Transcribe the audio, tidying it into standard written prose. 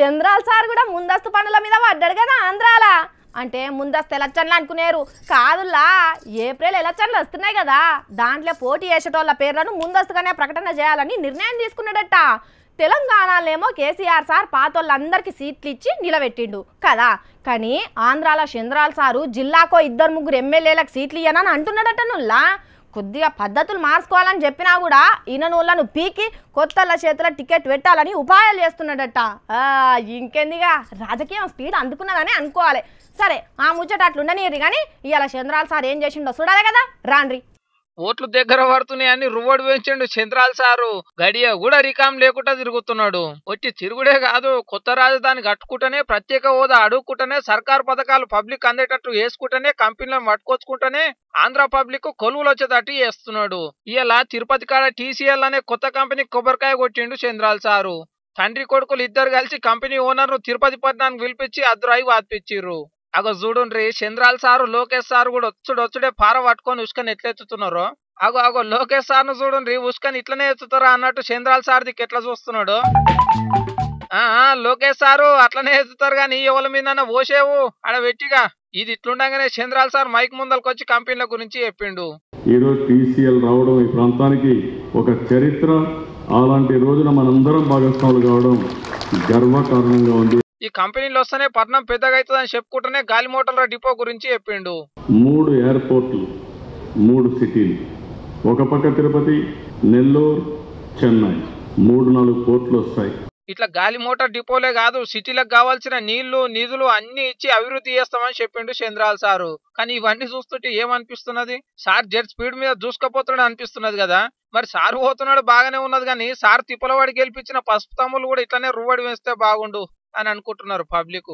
చంద్రాల sir కూడా ముందస్తు పనుల మీద పడ్డాడు కదా ఆంధ్రాల. అంటే ముందస్తు ఎలక్షన్లు అనుకునేరు కాదులా, ఏప్రిల్ ఎలక్షన్లు వస్తున్నాయి కదా, దాంట్లో పోటీ చేసేటోళ్ళ పేర్లను ముందస్తుగానే ప్రకటన చేయాలని నిర్ణయం తీసుకున్నాడట. తెలంగాణలో కేసీఆర్ సార్ పాతోళ్ళందరికీ సీట్లు ఇచ్చి నిలబెట్టిండు కదా, కానీ ఆంధ్రాల చంద్రాల సారు జిల్లాకో 2-3 ఎమ్మెల్యేలకు సీట్లు ఇయ్యనని అంటున్నాడట. నుల్లా కొద్దిగా పద్ధతులు మార్చుకోవాలని చెప్పినా కూడా ఈయనోళ్ళను పీకి కొత్తల చేతుల టికెట్ పెట్టాలని ఉపాయాలు చేస్తున్నాడట. ఇంకెందుగా రాజకీయం స్పీడ్ అందుకున్నదని అనుకోవాలి. సరే ఆ ముచ్చట అట్లుండనియరు కానీ ఇవాళ చంద్రాల సార్ ఏం చేసిండో చూడాలి కదా, రాండ్రి. ఓట్లు దగ్గర పడుతున్నాయని రువ్వడు వేయించండు చంద్రాల సారు. గడియ కూడా రికాం లేకుండా తిరుగుతున్నాడు. వచ్చి తిరుగుడే కాదు, కొత్త రాజధాని కట్టుకుంటేనే, ప్రత్యేక హోదా అడుక్కుంటేనే, సర్కారు పథకాలు పబ్లిక్ అందేటట్టు వేసుకుంటేనే, కంపెనీలను పట్టుకొచ్చుకుంటేనే ఆంధ్ర పబ్లిక్ కొలువులు వచ్చేటట్టు చేస్తున్నాడు. ఇలా తిరుపతి కాడ TCL అనే కొత్త కంపెనీ కొబ్బరికాయ కొట్టిండు చంద్రాల సారు. తండ్రి కొడుకులు ఇద్దరు కలిసి కంపెనీ ఓనర్ తిరుపతి పట్టణానికి పిలిపించి అద్దురాయి వాదిపించిర్రు. అగో చూడుండ్రి, చంద్రాల సారు లోకేష్ సార్ కూడా వచ్చుడే పార పట్టుకొని ఉసుకని ఎట్లా ఎత్తుతున్నారో. అగో లోకేష్ సార్ను చూడుండ్రి, ఉసుకని ఇట్లనే ఎత్తుతారా అన్నట్టు చంద్రాల సార్ దిక్కు ఎట్లా చూస్తున్నాడు. లోకేష్ సారు అట్లనే ఎత్తుతారు కానీ ఎవరి మీద ఓసేవు ఆడ పెట్టిగా. ఇది ఇట్లుండగానే చంద్రాల సార్ మైక్ ముందరికి వచ్చి కంపెనీల గురించి చెప్పిండు. ఈరోజు TCL రావడం ఈ ప్రాంతానికి ఒక చరిత్ర. అలాంటి రోజున మనందరం భాగస్వాములు కావడం గర్వకారణంగా ఉంది. ఈ కంపెనీలు వస్తేనే పట్నం పెద్దగా అవుతుందని చెప్పుకుంటూనే గాలి మోటార్ల డిపో గురించి చెప్పిండు. 3 ఎయిర్పోర్ట్లు, 3 సిటీలు, ఒక పక్క తిరుపతి, నెల్లూరు, చెన్నై, 3-4 పోర్ట్లు వస్తాయి. ఇట్లా గాలి మోటార్ డిపోలే కాదు, సిటీలకు కావాల్సిన నీళ్లు నిధులు అన్ని ఇచ్చి అభివృద్ధి చేస్తామని చెప్పిండు చంద్రాల సారు. కానీ ఇవన్నీ చూస్తుంటే ఏమనిపిస్తున్నది, సార్ జెట్ స్పీడ్ మీద దూసుకుపోతున్నాడు అనిపిస్తున్నది కదా. మరి సారు పోతున్నాడు బాగానే ఉన్నది కానీ సార్ తిప్పలవాడి గెలిపించిన పసుపు తమ్ములు కూడా ఇట్లానే రువ్వడి వేస్తే బాగుండు అని అనుకుంటున్నారు పబ్లిక్.